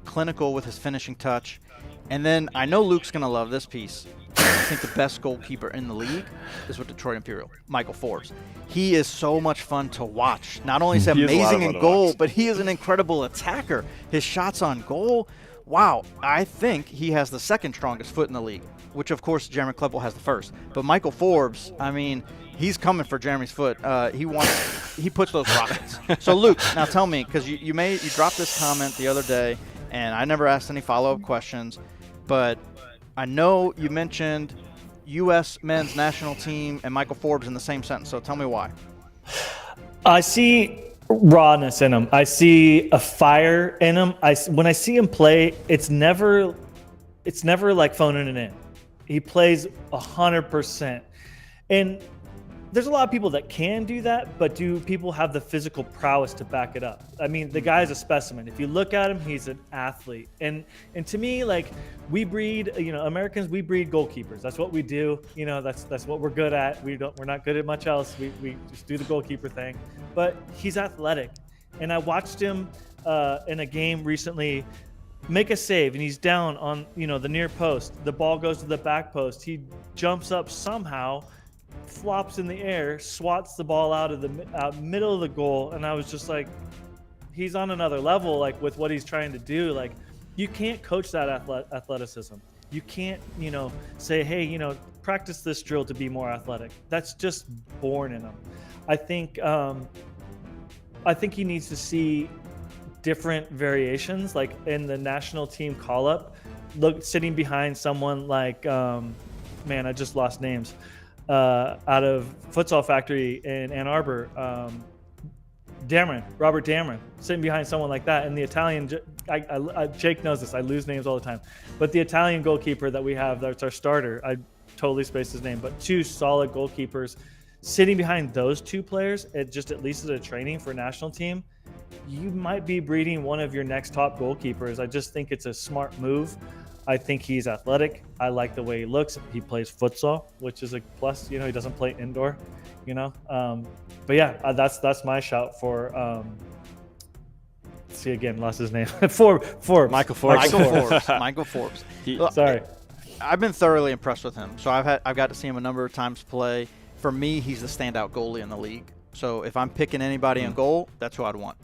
Speaker 3: clinical with his finishing touch. And then I know Luke's going to love this piece. I think the best goalkeeper in the league is with Detroit Imperial, Michael Forbes. He is so much fun to watch. Not only is he amazing in goal, but he is an incredible attacker. His shots on goal, wow. I think he has the second strongest foot in the league, which, of course, Jeremy Kleppel has the first. But Michael Forbes, he's coming for Jeremy's foot. He puts those rockets. So, Luke, now tell me, because you dropped this comment the other day, and I never asked any follow-up questions, but I know you mentioned U.S. men's national team and Michael Forbes in the same sentence, so tell me why.
Speaker 2: I see rawness in him. I see a fire in him. When I see him play, it's never like phoning it in. He plays 100%. And there's a lot of people that can do that, but do people have the physical prowess to back it up? The guy's a specimen. If you look at him, he's an athlete. And to me, we breed, Americans, we breed goalkeepers. That's what we do. That's what we're good at. We're not good at much else. We just do the goalkeeper thing. But he's athletic. And I watched him in a game recently make a save and he's down on the near post. The ball goes to the back post. He jumps up somehow, flops in the air, swats the ball out of the middle of the goal, and I was just like, he's on another level, like with what he's trying to do. Like, you can't coach that athleticism. You can't, say, hey, practice this drill to be more athletic. That's just born in him. I think he needs to see different variations, like in the national team call up, sitting behind someone like, I just lost names, out of Futsal Factory in Ann Arbor, Robert Dameron, sitting behind someone like that. And the Italian, Jake knows this, I lose names all the time, but the Italian goalkeeper that we have, that's our starter, I totally spaced his name, but 2 solid goalkeepers sitting behind those 2 players, at least at a training for a national team, you might be breeding one of your next top goalkeepers. I just think it's a smart move. I think he's athletic. I like the way he looks. He plays futsal, which is a plus. He doesn't play indoor, But yeah, that's my shout for. See again, lost his name. Forbes.
Speaker 1: Michael Forbes.
Speaker 3: Michael Forbes.
Speaker 2: Sorry.
Speaker 3: I've been thoroughly impressed with him. So I've got to see him a number of times play. For me, he's the standout goalie in the league. So if I'm picking anybody in goal, that's who I'd want.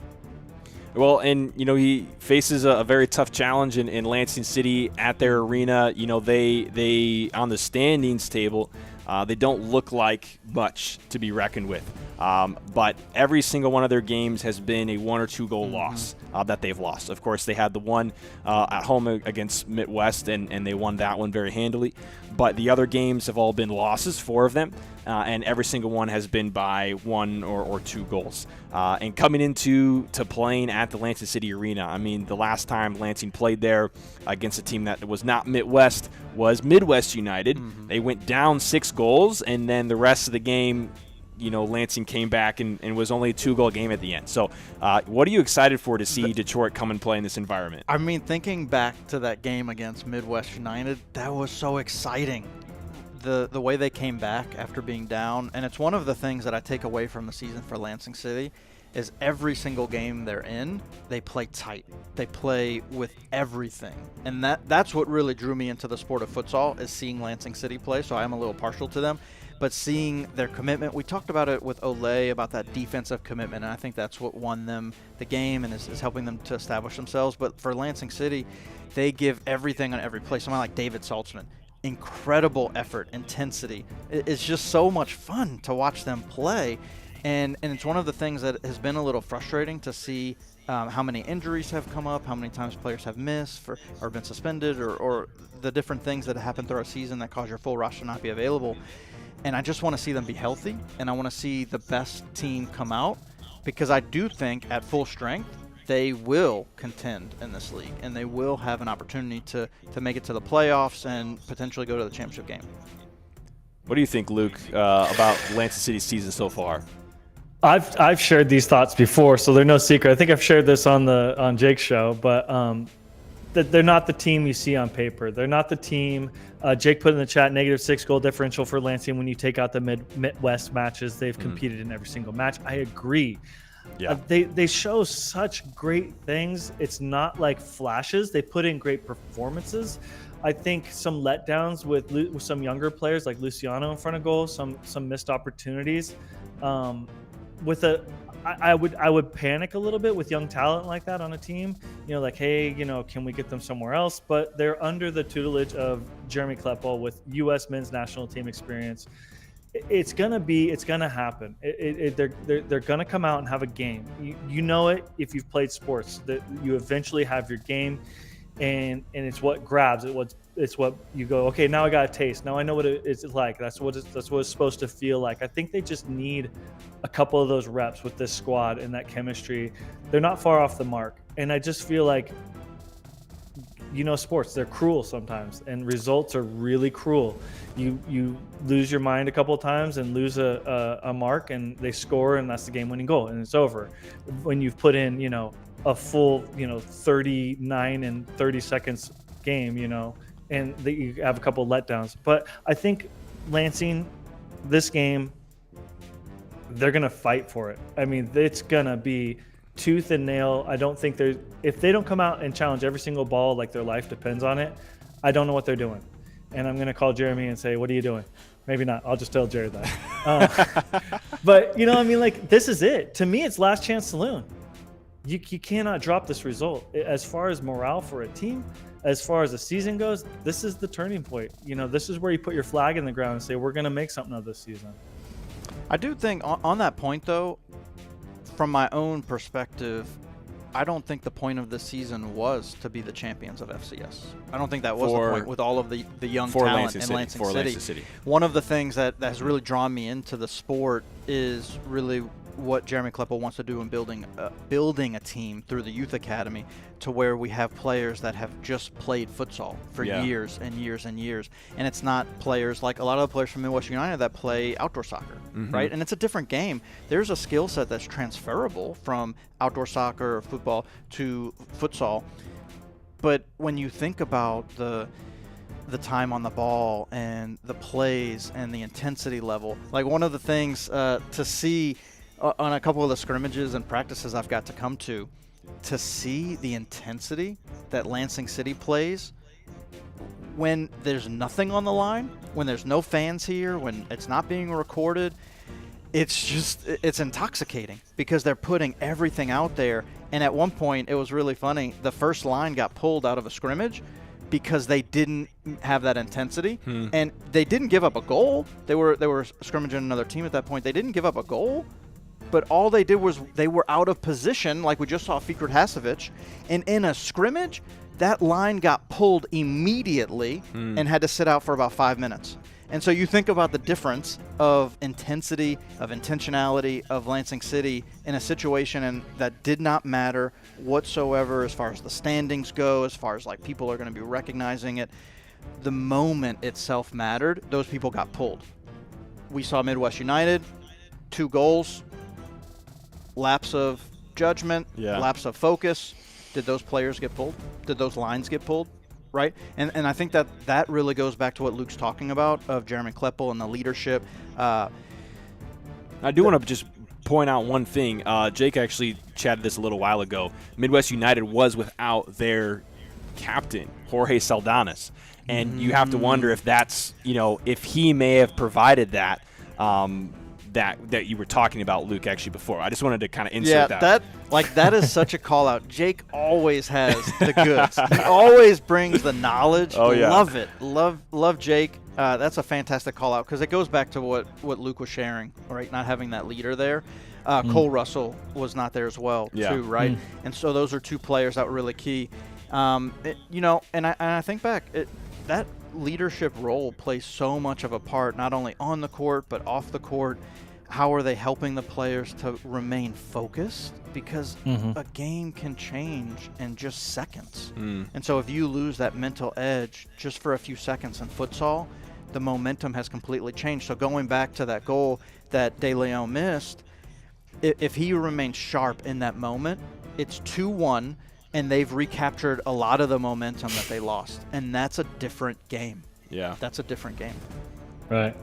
Speaker 1: Well, and, he faces a very tough challenge in Lansing City at their arena. They on the standings table, they don't look like much to be reckoned with. But every single one of their games has been a 1 or 2 goal loss that they've lost. Of course, they had the one at home against Midwest, and they won that one very handily. But the other games have all been losses, 4 of them, and every single one has been by 1 or 2 goals. And coming into playing at the Lansing City Arena, I mean, the last time Lansing played there against a team that was not Midwest was Midwest United. They went down 6 goals, and then the rest of the game, Lansing came back and was only a 2-goal game at the end. So what are you excited for to see Detroit come and play in this environment?
Speaker 3: I mean, thinking back to that game against Midwest United, that was so exciting. The way they came back after being down, and it's one of the things that I take away from the season for Lansing City, is every single game they're in, they play tight. They play with everything. And that's what really drew me into the sport of futsal, is seeing Lansing City play, so I am a little partial to them. But seeing their commitment, we talked about it with Olay, about that defensive commitment, and I think that's what won them the game and is helping them to establish themselves. But for Lansing City, they give everything on every play. Someone like David Saltzman, incredible effort, intensity. It's just so much fun to watch them play. And it's one of the things that has been a little frustrating to see how many injuries have come up, how many times players have missed or been suspended, or the different things that happen throughout a season that cause your full roster not be available. And I just want to see them be healthy, and I want to see the best team come out, because I do think at full strength they will contend in this league, and they will have an opportunity to make it to the playoffs and potentially go to the championship game.
Speaker 1: What do you think, Luke, about Lansing City's season so far?
Speaker 2: I've shared these thoughts before, so they're no secret. I think I've shared this on Jake's show, but that they're not the team you see on paper. They're not the team. Jake put in the chat, -6 goal differential for Lansing when you take out the Midwest matches. They've competed in every single match. I agree. Yeah. They show such great things. It's not like flashes. They put in great performances. I think some letdowns with some younger players like Luciano in front of goal, some missed opportunities. I would panic a little bit with young talent like that on a team, like, hey, can we get them somewhere else? But they're under the tutelage of Jeremy Kleppel with U.S. men's national team experience. It's gonna happen. They're gonna come out and have a game. You know it if you've played sports, that you eventually have your game, and it's what grabs it. It's what you go, okay, now I got a taste. Now I know what it's like. That's what it's supposed to feel like. I think they just need a couple of those reps with this squad and that chemistry. They're not far off the mark. And I just feel like, sports, they're cruel sometimes, and results are really cruel. You lose your mind a couple of times and lose a mark, and they score, and that's the game-winning goal, and it's over. When you've put in, a full, 39 and 30 seconds game, and you have a couple of letdowns. But I think Lansing, this game, they're going to fight for it. I mean, it's going to be tooth and nail. I don't think if they don't come out and challenge every single ball like their life depends on it, I don't know what they're doing. And I'm going to call Jeremy and say, what are you doing? Maybe not. I'll just tell Jared that. But, like, this is it. To me, it's last chance saloon. You cannot drop this result. As far as morale for a team, as far as the season goes, this is the turning point. This is where you put your flag in the ground and say, we're going to make something of this season.
Speaker 3: I do think on that point, though, from my own perspective, I don't think the point of this season was to be the champions of FCS. I don't think that was the point with all of the young talent in Lansing City. One of the things that has really drawn me into the sport is really what Jeremy Kleppel wants to do in building a team through the youth academy to where we have players that have just played futsal for years and years and years. And it's not players like a lot of the players from Midwest United that play outdoor soccer, right? And it's a different game. There's a skill set that's transferable from outdoor soccer or football to futsal. But when you think about the time on the ball and the plays and the intensity level, like one of the things to see on a couple of the scrimmages and practices I've got to come to see the intensity that Lansing City plays when there's nothing on the line, when there's no fans here, when it's not being recorded, it's intoxicating because they're putting everything out there. And at one point, it was really funny. The first line got pulled out of a scrimmage because they didn't have that intensity, and they didn't give up a goal. They were scrimmaging another team at that point. They didn't give up a goal. But all they did was they were out of position, like we just saw Fikret Hasevich. And in a scrimmage, that line got pulled immediately and had to sit out for about 5 minutes. And so you think about the difference of intensity, of intentionality of Lansing City in a situation that did not matter whatsoever as far as the standings go, as far as like people are going to be recognizing it. The moment itself mattered, those people got pulled. We saw Midwest United, 2 goals. Lapse of judgment, lapse of focus. Did those players get pulled? Did those lines get pulled? Right? And I think that really goes back to what Luke's talking about of Jeremy Kleppel and the leadership.
Speaker 1: I do want to just point out one thing. Jake actually chatted this a little while ago. Midwest United was without their captain, Jorge Saldanas. And you have to wonder if that's, if he may have provided that. That you were talking about, Luke, actually before. I just wanted to kind of insert that. That is such a call out. Jake always has the goods. He always brings the knowledge. Oh yeah, love it. Love Jake. That's a fantastic call out because it goes back to what Luke was sharing, right? Not having that leader there. Cole Russell was not there as well, too, right? And so those are 2 players that were really key. And I think back that leadership role plays so much of a part, not only on the court but off the court. How are they helping the players to remain focused? Because a game can change in just seconds. And so if you lose that mental edge just for a few seconds in futsal, the momentum has completely changed. So going back to that goal that De Leon missed, if he remains sharp in that moment, it's 2-1, and they've recaptured a lot of the momentum that they lost. And that's a different game. Yeah. That's a different game.
Speaker 2: Right.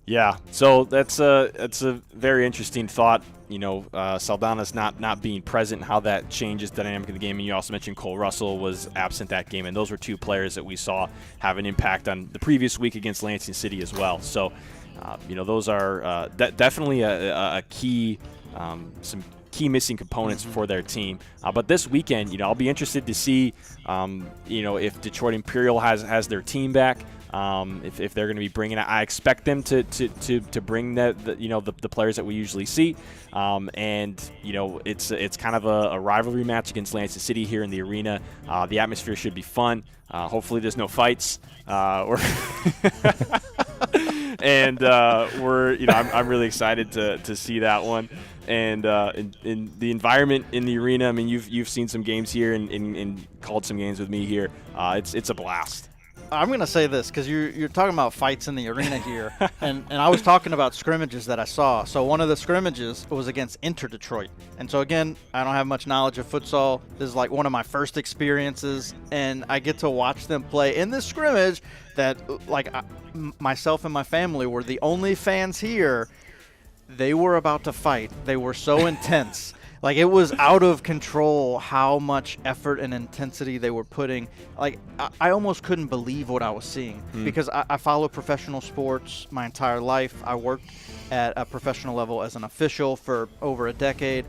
Speaker 1: Yeah, so that's a very interesting thought. Saldanas not being present, how that changes the dynamic of the game. And you also mentioned Cole Russell was absent that game, and those were 2 players that we saw have an impact on the previous week against Lansing City as well. So, those are definitely a key, some key missing components for their team. But this weekend, I'll be interested to see, if Detroit Imperial has their team back. If they're going to be bringing it, I expect them to bring the players that we usually see, and it's kind of a rivalry match against Lansing City here in the arena. The atmosphere should be fun. Hopefully, there's no fights. I'm really excited to see that one. And in the environment in the arena, I mean, you've seen some games here and called some games with me here. It's a blast.
Speaker 3: I'm going to say this because you're talking about fights in the arena here, and I was talking about scrimmages that I saw. So one of the scrimmages was against Inter Detroit. And so, again, I don't have much knowledge of futsal. This is like one of my first experiences, and I get to watch them play in this scrimmage that, myself and my family were the only fans here. They were about to fight. They were so intense. Like, it was out of control how much effort and intensity they were putting. Like, I almost couldn't believe what I was seeing because I follow professional sports my entire life. I worked at a professional level as an official for over a decade.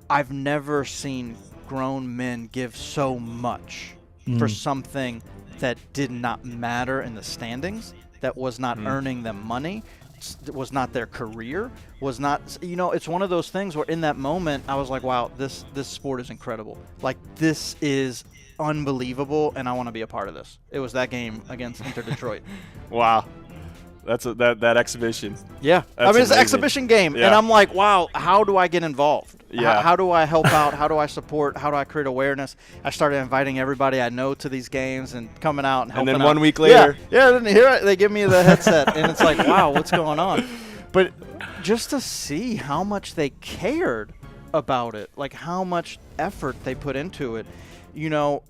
Speaker 3: I've never seen grown men give so much for something that did not matter in the standings, that was not earning them money, was not their career, was not, it's one of those things where in that moment I was like, wow, this sport is incredible. Like, this is unbelievable, and I want to be a part of this. It was that game against Inter Detroit.
Speaker 1: Wow. That's that exhibition.
Speaker 3: Yeah.
Speaker 1: That's
Speaker 3: it's an
Speaker 1: amazing.
Speaker 3: exhibition game,
Speaker 1: Yeah.
Speaker 3: and I'm like, wow, how do I get involved?
Speaker 1: Yeah.
Speaker 3: How do I help out? How do I support? How do I create awareness? I started inviting everybody I know to these games and coming out and helping
Speaker 1: And then
Speaker 3: out.
Speaker 1: 1 week later.
Speaker 3: Yeah, then here they give me the headset, and it's like, wow, what's going on? But just to see how much they cared about it, like how much effort they put into it,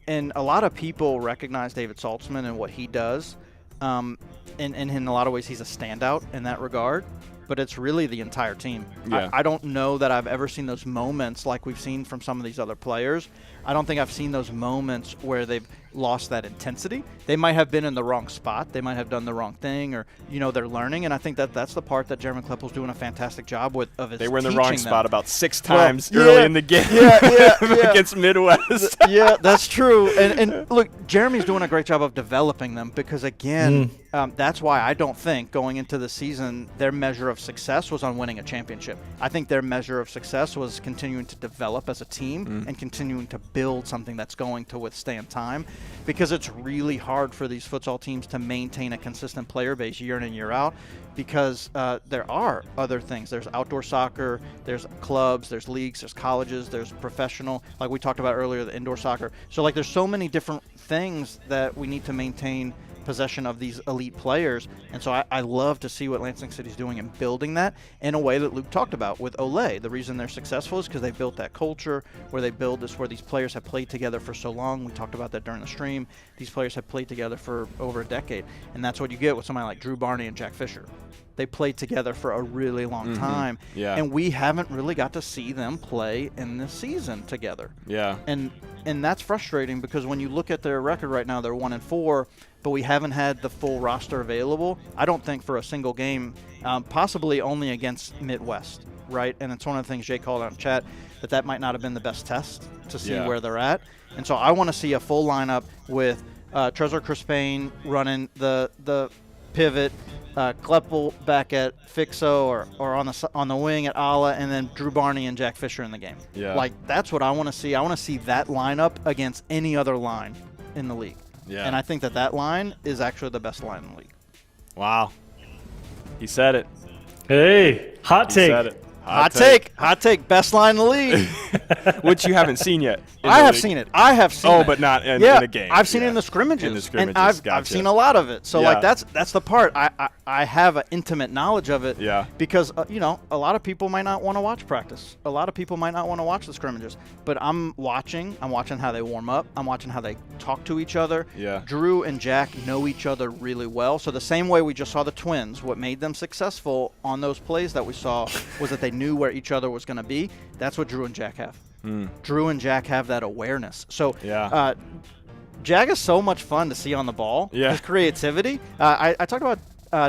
Speaker 3: and a lot of people recognize David Saltzman and what he does. And in a lot of ways, he's a standout in that regard. But it's really the entire team.
Speaker 1: Yeah.
Speaker 3: I don't know that I've ever seen those moments like we've seen from some of these other players. I don't think I've seen those moments where they've lost that intensity. They might have been in the wrong spot. They might have done the wrong thing, or they're learning. And I think that's the part that Jeremy Kleppel's doing a fantastic job with.
Speaker 1: They were in the wrong
Speaker 3: teaching them.
Speaker 1: spot about 6 times early in the game
Speaker 3: Yeah.
Speaker 1: against Midwest.
Speaker 3: Yeah, that's true. And look, Jeremy's doing a great job of developing them because, again, that's why I don't think going into the season their measure of success was on winning a championship. I think their measure of success was continuing to develop as a team and continuing to build something that's going to withstand time, because it's really hard for these futsal teams to maintain a consistent player base year in and year out, because there are other things. There's outdoor soccer, there's clubs, there's leagues, there's colleges, there's professional, like we talked about earlier, the indoor soccer. So like there's so many different things that we need to maintain possession of these elite players, and so I love to see what Lansing City's doing in building that in a way that Luke talked about with Olay. The reason they're successful is because they built that culture where they build this, where these players have played together for so long. We talked about that during the stream. These players have played together for over a decade, and that's what you get with somebody like Drew Barney and Jack Fisher. They played together for a really long time, and we haven't really got to see them play in this season together.
Speaker 1: Yeah.
Speaker 3: And that's frustrating, because when you look at their record right now, they're 1-4, but we haven't had the full roster available, I don't think, for a single game, possibly only against Midwest, right? And it's one of the things Jay called out in chat, that might not have been the best test to see where they're at. And so I want to see a full lineup with Trezor Crispane running the pivot, Kleppel back at Fixo or on the wing at Ala, and then Drew Barney and Jack Fisher in the game.
Speaker 1: Yeah.
Speaker 3: Like, that's what I want to see. I want to see that lineup against any other line in the league.
Speaker 1: Yeah.
Speaker 3: And I think that line is actually the best line in the league.
Speaker 1: Wow. He said it.
Speaker 2: Hey, hot
Speaker 1: He
Speaker 2: take.
Speaker 1: said it.
Speaker 3: Hot take, best line in the league.
Speaker 1: Which you haven't seen yet.
Speaker 3: I have seen it.
Speaker 1: Oh, but not in a game.
Speaker 3: I've seen it in the scrimmages.
Speaker 1: In the scrimmages,
Speaker 3: and I've
Speaker 1: gotcha.
Speaker 3: seen a lot of it. So
Speaker 1: Yeah.
Speaker 3: like that's the part I have an intimate knowledge of it.
Speaker 1: Yeah.
Speaker 3: Because a lot of people might not want to watch practice. A lot of people might not want to watch the scrimmages. But I'm watching how they warm up. I'm watching how they talk to each other.
Speaker 1: Yeah.
Speaker 3: Drew and Jack know each other really well. So the same way we just saw the twins, what made them successful on those plays that we saw was that they knew where each other was going to be. That's what Drew and Jack have. Drew and Jack have that awareness. So Jack is so much fun to see on the ball.
Speaker 1: Yeah.
Speaker 3: His creativity. I talked about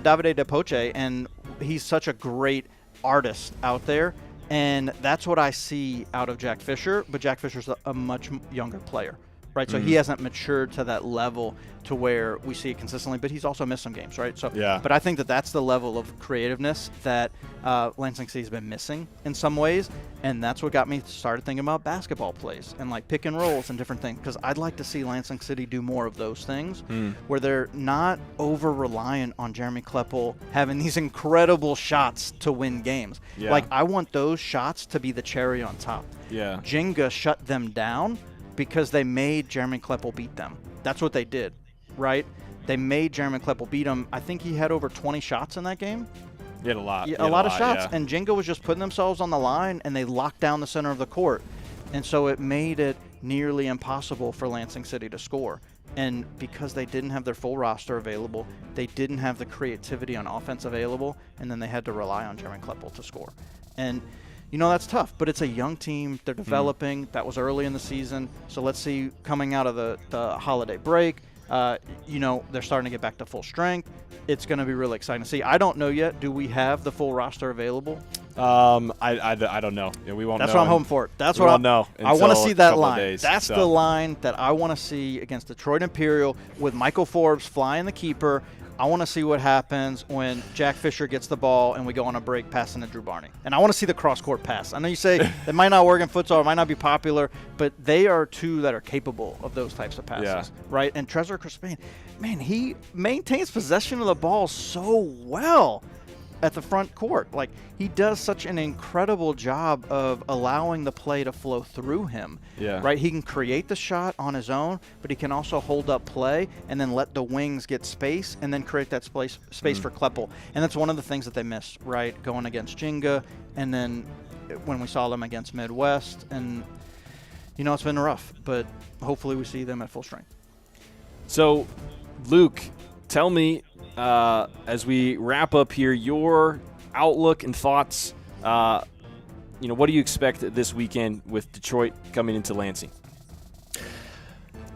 Speaker 3: Davide De Poce, and he's such a great artist out there. And that's what I see out of Jack Fisher. But Jack Fisher's a much younger player, right? So he hasn't matured to that level to where we see it consistently. But he's also missed some games, right? So, but I think that's the level of creativeness that Lansing City's been missing in some ways. And that's what got me started thinking about basketball plays and like pick and rolls and different things. Because I'd like to see Lansing City do more of those things where they're not over-reliant on Jeremy Kleppel having these incredible shots to win games.
Speaker 1: Yeah.
Speaker 3: Like, I want those shots to be the cherry on top.
Speaker 1: Yeah.
Speaker 3: Jenga shut them down because they made Jeremy Kleppel beat them. That's what they did, right? They made Jeremy Kleppel beat him. I think he had over 20 shots in that game.
Speaker 1: He had a lot.
Speaker 3: A lot of shots. Yeah. And Jenga was just putting themselves on the line, and they locked down the center of the court. And so it made it nearly impossible for Lansing City to score. And because they didn't have their full roster available, they didn't have the creativity on offense available, and then they had to rely on Jeremy Kleppel to score. And that's tough. But it's a young team. They're developing. That was early in the season. So let's see, coming out of the holiday break, they're starting to get back to full strength. It's going to be really exciting to see. I don't know yet. Do we have the full roster available?
Speaker 1: I don't know. Yeah, we won't.
Speaker 3: That's
Speaker 1: know
Speaker 3: what I'm hoping for. That's
Speaker 1: we
Speaker 3: what
Speaker 1: won't know.
Speaker 3: I want to see that line.
Speaker 1: Days,
Speaker 3: That's the line that I want to see against Detroit Imperial with Michael Forbes flying the keeper. I want to see what happens when Jack Fisher gets the ball and we go on a break passing to Drew Barney. And I want to see the cross-court pass. I know you say it might not work in futsal, it might not be popular, but they are two that are capable of those types of passes, right? And Trezor Crispin, man, he maintains possession of the ball so well at the front court. Like, he does such an incredible job of allowing the play to flow through him.
Speaker 1: Yeah.
Speaker 3: Right? He can create the shot on his own, but he can also hold up play and then let the wings get space and then create that space for Kleppel. And that's one of the things that they missed, right? Going against Jenga, and then when we saw them against Midwest. And, it's been rough, but hopefully we see them at full strength.
Speaker 1: So, Luke, tell me, as we wrap up here, your outlook and thoughts. What do you expect this weekend with Detroit coming into Lansing?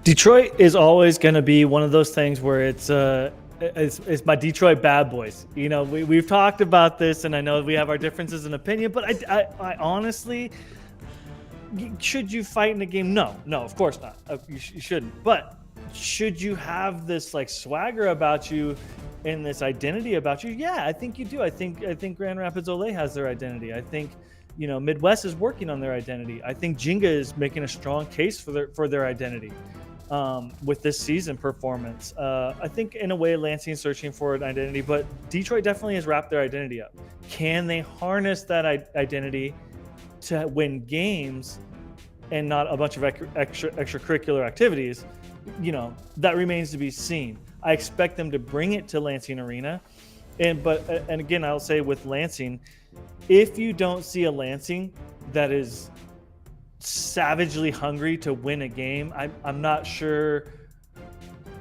Speaker 2: Detroit is always going to be one of those things where it's my Detroit bad boys. We've talked about this, and I know we have our differences in opinion, but I honestly, should you fight in a game? No, of course not. You shouldn't. But should you have this like swagger about you and this identity about you? Yeah, I think you do. I think Grand Rapids Ole has their identity. I think Midwest is working on their identity. I think Jenga is making a strong case for their identity with this season performance. I think in a way Lansing is searching for an identity, but Detroit definitely has wrapped their identity up. Can they harness that identity to win games and not a bunch of extracurricular activities? That remains to be seen. I expect them to bring it to Lansing Arena. And again, I'll say with Lansing, if you don't see a Lansing that is savagely hungry to win a game, I'm not sure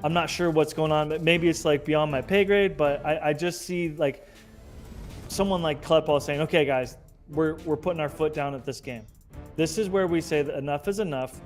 Speaker 2: what's going on. Maybe it's like beyond my pay grade, but I just see like someone like Kleppel saying, okay, guys, we're putting our foot down at this game. This is where we say that enough is enough.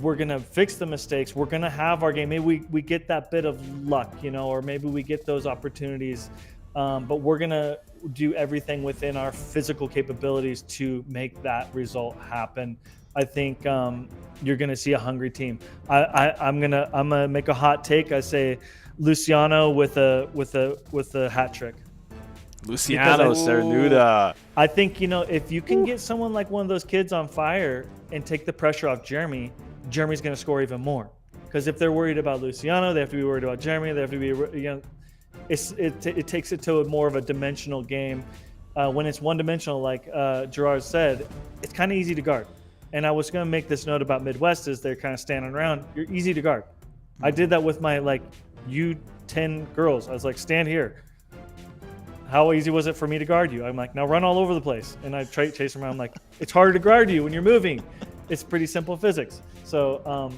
Speaker 2: We're going to fix the mistakes. We're going to have our game. Maybe we get that bit of luck, or maybe we get those opportunities. But we're going to do everything within our physical capabilities to make that result happen. I think you're going to see a hungry team. I'm gonna make a hot take. I say Luciano with a hat trick.
Speaker 1: Luciano Cernuda.
Speaker 2: I think, if you can get someone like one of those kids on fire and take the pressure off Jeremy's going to score even more. Because if they're worried about Luciano, they have to be worried about Jeremy. They have to be, it takes it to more of a dimensional game. When it's one-dimensional, like Gerard said, it's kind of easy to guard. And I was going to make this note about Midwest is they're kind of standing around. You're easy to guard. I did that with my U10 girls. I was like, stand here. How easy was it for me to guard you? I'm like, now run all over the place. And I chase them around. I'm like, it's harder to guard you when you're moving. It's pretty simple physics. So,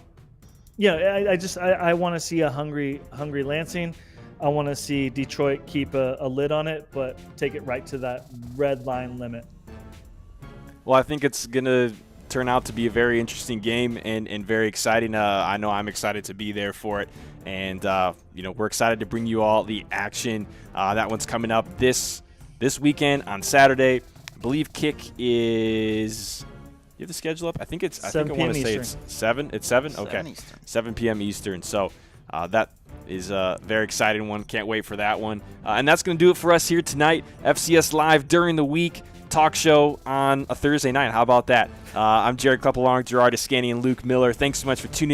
Speaker 2: I want to see a hungry Lansing. I want to see Detroit keep a lid on it, but take it right to that red line limit.
Speaker 1: Well, I think it's going to turn out to be a very interesting game and very exciting. I know I'm excited to be there for it. And, we're excited to bring you all the action. That one's coming up this weekend on Saturday. I believe kick is – you have the schedule up? I think I want to say it's 7. It's 7? Okay. 7 p.m. Eastern. So that is a very exciting one. Can't wait for that one. And that's going to do it for us here tonight. FCS Live during the week. Talk show on a Thursday night. How about that? I'm Jared Kleppel, Gerard Iscani, and Luke Miller. Thanks so much for tuning in.